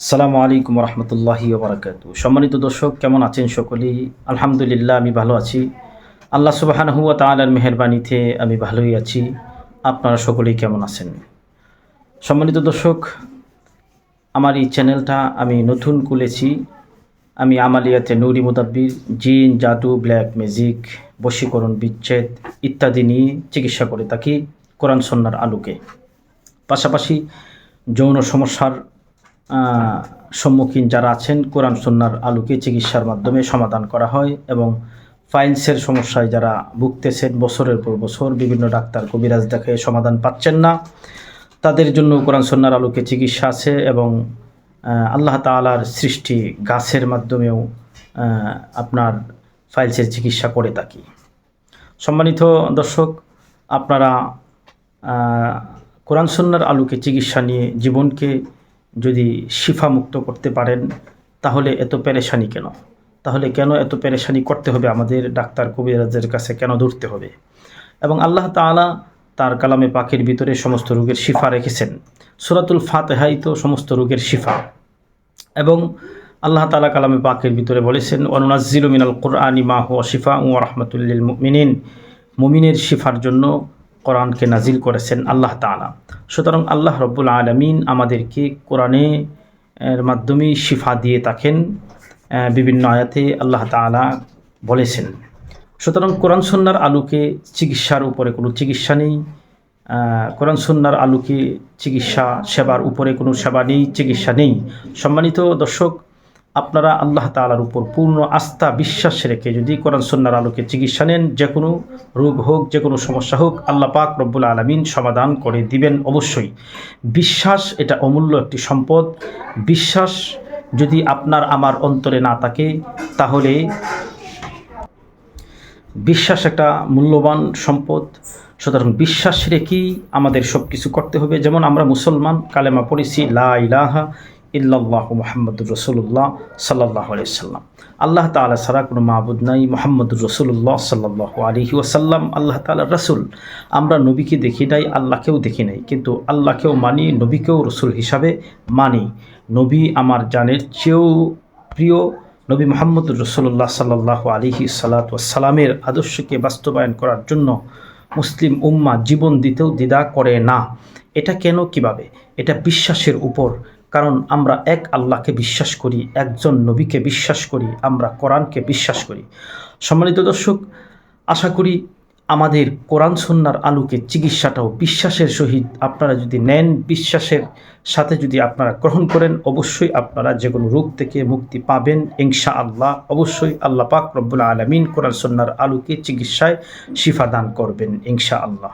আসসালামু আলাইকুম রহমতুল্লাহি ওবরাকাতু। সম্মানিত দর্শক, কেমন আছেন সকলেই? আলহামদুলিল্লাহ, আমি ভালো আছি। আল্লাহ সুবহানাহু ওয়া তাআলার মেহেরবানিতে আমি ভালোই আছি। আপনারা সকলেই কেমন আছেন? সম্মানিত দর্শক, আমার এই চ্যানেলটা আমি নতুন খুলেছি। আমি আমালিয়াতে নুরি মুদাব্বির, জিন, জাদু, ব্ল্যাক ম্যাজিক, বশীকরণ, বিচ্ছেদ ইত্যাদি নিয়ে চিকিৎসা করে থাকি কোরআন সুন্নাহর আলোকে। পাশাপাশি যৌন সমস্যার সম্মুখীন যারা আছেন, কোরআন সুন্নাহর আলোকে চিকিৎসার মাধ্যমে সমাধান করা হয়। এবং ফাইলসের সমস্যায় যারা ভুগতেছেন, বছরের পর বছর বিভিন্ন ডাক্তার কবিরাজ দেখে সমাধান পাচ্ছেন না, তাদের জন্য কোরআন সুন্নাহর আলোকে চিকিৎসা আছে। এবং আল্লাহ তাআলার সৃষ্টি গাছের মাধ্যমেও আপনার ফাইলসের চিকিৎসা করে থাকি। সম্মানিত দর্শক, আপনারা কোরআন সুন্নাহর আলোকে চিকিৎসা নিয়ে জীবনকে যদি শিফামুক্ত করতে পারেন, তাহলে এত পেরেশানি কেন? তাহলে কেন এত পেরেশানি করতে হবে? আমাদের ডাক্তার কবিরাজের কাছে কেন দৌড়তে হবে? এবং আল্লাহ তাআলা তার কালামে পাকের ভিতরে সমস্ত রোগের শিফা রেখেছেন। সূরাতুল ফাতিহাই তো সমস্ত রোগের শিফা। এবং আল্লাহ তাআলা কালামে পাকের ভিতরে বলেছেন, ওয়ানুনাজ্জিলু মিনাল কুরআনি মা হুয়া শিফাউন ওয়া রাহমাতুল লিল মুমিনিন। মুমিনের শিফার জন্য কোরআনকে নাজিল করেছেন আল্লাহ তাআলা। সুতরাং আল্লাহ রব্বুল আলামিন আমাদেরকে কোরআনে এর মাধ্যমেই শিফা দিয়ে থাকেন। বিভিন্ন আয়াতে আল্লাহ তাআলা বলেছেন। সুতরাং কোরআন সুন্নাহর আলোকে চিকিৎসার উপরে কোনো চিকিৎসা নেই। কোরআন সুন্নাহর আলোকে চিকিৎসা সেবার উপরে কোনো সেবা নেই, চিকিৎসা নেই। সম্মানিত দর্শক, আপনারা আল্লাহ তাআলার উপর পূর্ণ আস্থা বিশ্বাস রেখে যদি কোরআন সুন্নাহর আলোকে চিকিৎসা নেন, যে কোনো রোগ হোক, যে কোনো সমস্যা হোক, আল্লাহ পাক রব্বুল আলামিন সমাধান করে দিবেন অবশ্যই। বিশ্বাস এটা অমূল্য একটি সম্পদ। বিশ্বাস যদি আপনার আমার অন্তরে না থাকে, তাহলে বিশ্বাস একটা মূল্যবান সম্পদ। সুতরাং বিশ্বাস রেখেই আমাদের সব কিছু করতে হবে। যেমন আমরা মুসলমান, কালেমা পড়েছি লা ইলাহা ইল্লাল্লাহু মুহাম্মাদুর রাসূলুল্লাহ সাল্লাল্লাহু আলাইহি ওয়াসাল্লাম। আল্লাহ তাআলা ছাড়া কোনো মাবুদ নাই, মুহাম্মাদুর রাসূলুল্লাহ সাল্লাল্লাহু আলাইহি ওয়াসাল্লাম আল্লাহ তাআলার রাসূল। আমরা নবীকে দেখি নাই, আল্লাহকেও দেখি নাই, কিন্তু আল্লাহকেও মানি, নবীকেও রসুল হিসাবে মানি। নবী আমার জানের চেয়েও প্রিয়। নবী মুহাম্মদুর রাসূলুল্লাহ সাল্লাল্লাহু আলাইহি সাল্লামের আদর্শকে বাস্তবায়ন করার জন্য মুসলিম উম্মাহ জীবন দিতেও দ্বিধা করে না। এটা কেন, কিভাবে? এটা বিশ্বাসের উপর। কারণ আমরা এক আল্লাহকে বিশ্বাস করি, একজন নবীকে বিশ্বাস করি, আমরা কোরআনকে বিশ্বাস করি। সম্মানিত দর্শক, আশা করি আমাদের কোরআন সুন্নাহর আলোকে চিকিৎসাটাও বিশ্বাসের সহিত আপনারা যদি নেন, বিশ্বাসের সাথে যদি আপনারা গ্রহণ করেন, অবশ্যই আপনারা যে কোনো রোগ থেকে মুক্তি পাবেন ইনশাআল্লাহ। অবশ্যই আল্লাহ পাক রব্বুল আলামিন কোরআন সুন্নাহর আলোকে চিকিৎসায় শিফা দান করবেন ইনশাআল্লাহ।